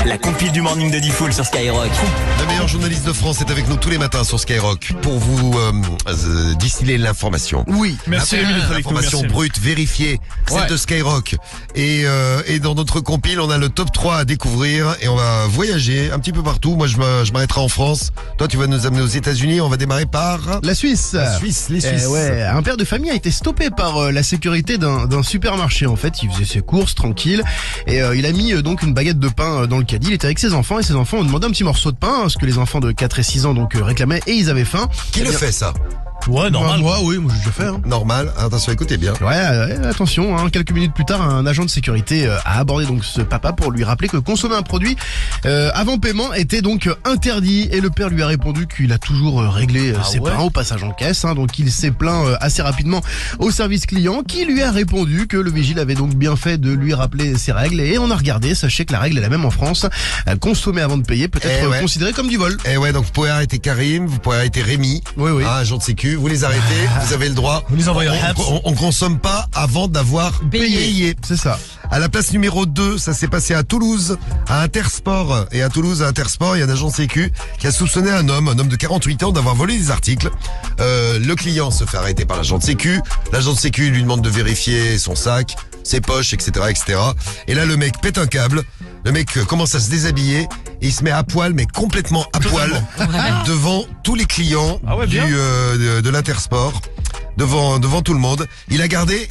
La compile du morning de Diffoul sur Skyrock. Le meilleur journaliste de France est avec nous tous les matins sur Skyrock pour vous distiller l'information. Oui, merci Rémi d'être avec nous. L'information brute, vérifiée, celle de Skyrock. Et dans notre compile, on a le top 3 à découvrir et on va voyager un petit peu partout. Moi, je m'arrêterai en France. Toi, tu vas nous amener aux États-Unis. On va démarrer par La Suisse. Les Suisses. Ouais, un père de famille a été stoppé par la sécurité d'un supermarché. En fait, il faisait ses courses tranquille et il a mis donc une baguette de pain dans le caddie. Il était avec ses enfants et ses enfants ont demandé un petit morceau de pain, ce que les enfants de 4 et 6 ans donc réclamaient et ils avaient faim. Qui le fait ça? Ouais, normal. Moi, j'ai déjà fait. Hein. Normal. Attention, écoutez bien. Ouais, attention, hein, quelques minutes plus tard, un agent de sécurité a abordé donc ce papa pour lui rappeler que consommer un produit avant paiement était donc interdit et le père lui a répondu qu'il a toujours réglé ses pains au passage en caisse, hein, donc il s'est plaint assez rapidement au service client qui lui a répondu que le vigile avait donc bien fait de lui rappeler ses règles et on a regardé, sachez que la règle est la même en France, consommer avant de payer peut être considéré comme du vol. Et ouais, donc vous pouvez arrêter Karim, vous pouvez arrêter Rémi, oui. agent de sécu. Vous les arrêtez, vous avez le droit. Vous les envoyez on consomme pas avant d'avoir payé. C'est ça. À la place numéro 2, ça s'est passé à Toulouse, à Intersport. Et à Toulouse, à Intersport, il y a un agent de sécu qui a soupçonné un homme de 48 ans d'avoir volé des articles. Le client se fait arrêter par l'agent de sécu. L'agent de sécu lui demande de vérifier son sac, ses poches, etc., etc. Et là, le mec pète un câble. Le mec commence à se déshabiller et il se met à poil, mais complètement à poil, devant tous les clients de l'Intersport. Devant tout le monde. Il a gardé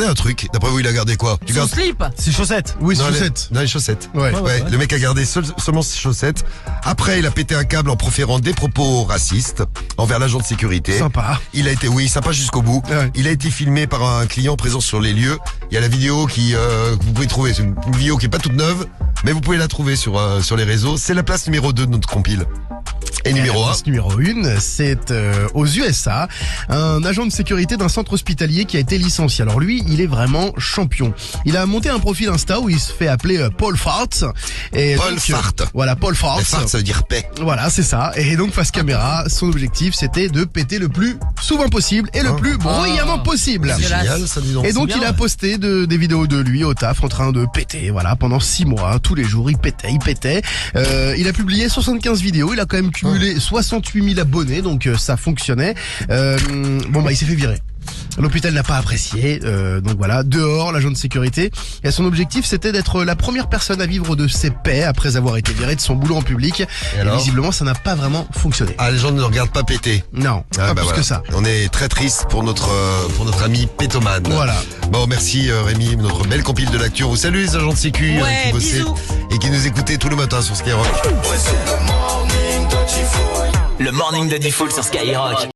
un truc. D'après vous, il a gardé quoi? Son slip. Ses chaussettes. Oui, ses chaussettes. Dans les chaussettes. Ouais. Le mec a gardé seulement ses chaussettes. Après, il a pété un câble en proférant des propos racistes envers l'agent de sécurité. Sympa. Il a été, sympa jusqu'au bout. Ouais. Il a été filmé par un client présent sur les lieux. Il y a la vidéo que vous pouvez trouver. C'est une vidéo qui est pas toute neuve, mais vous pouvez la trouver sur les réseaux. C'est la place numéro 2 de notre compile. Et numéro 1. Numéro 1, c'est aux USA, un agent de sécurité d'un centre hospitalier qui a été licencié. Alors lui, il est vraiment champion. Il a monté un profil Insta où il se fait appeler Paul Farts. Et Paul donc, Fart. Voilà, Paul Farts. Fart, ça veut dire paix. Voilà, c'est ça. Et donc face caméra, son objectif c'était de péter le plus souvent possible et le plus bruyamment possible. C'est génial, ça, dis donc. Et donc il a posté des vidéos de lui au taf en train de péter, voilà, pendant 6 mois, tous les jours il pétait. Il a publié 75 vidéos, il a quand même cumulé 68 000 abonnés, donc ça fonctionnait. Il s'est fait virer. L'hôpital n'a pas apprécié, donc voilà, dehors, l'agent de sécurité. Et son objectif, c'était d'être la première personne à vivre de ses paix après avoir été viré de son boulot en public. Et visiblement, ça n'a pas vraiment fonctionné. Ah, les gens ne regardent pas péter. Non, pas plus que ça. On est très triste pour notre ami pétomane. Voilà. Bon, merci Rémi, notre belle compile de l'actu. On vous salue les agents de sécu qui bossaient bisous. et qui nous écoutaient tout le matin sur Skyrock. Le morning de Diffoul sur Skyrock.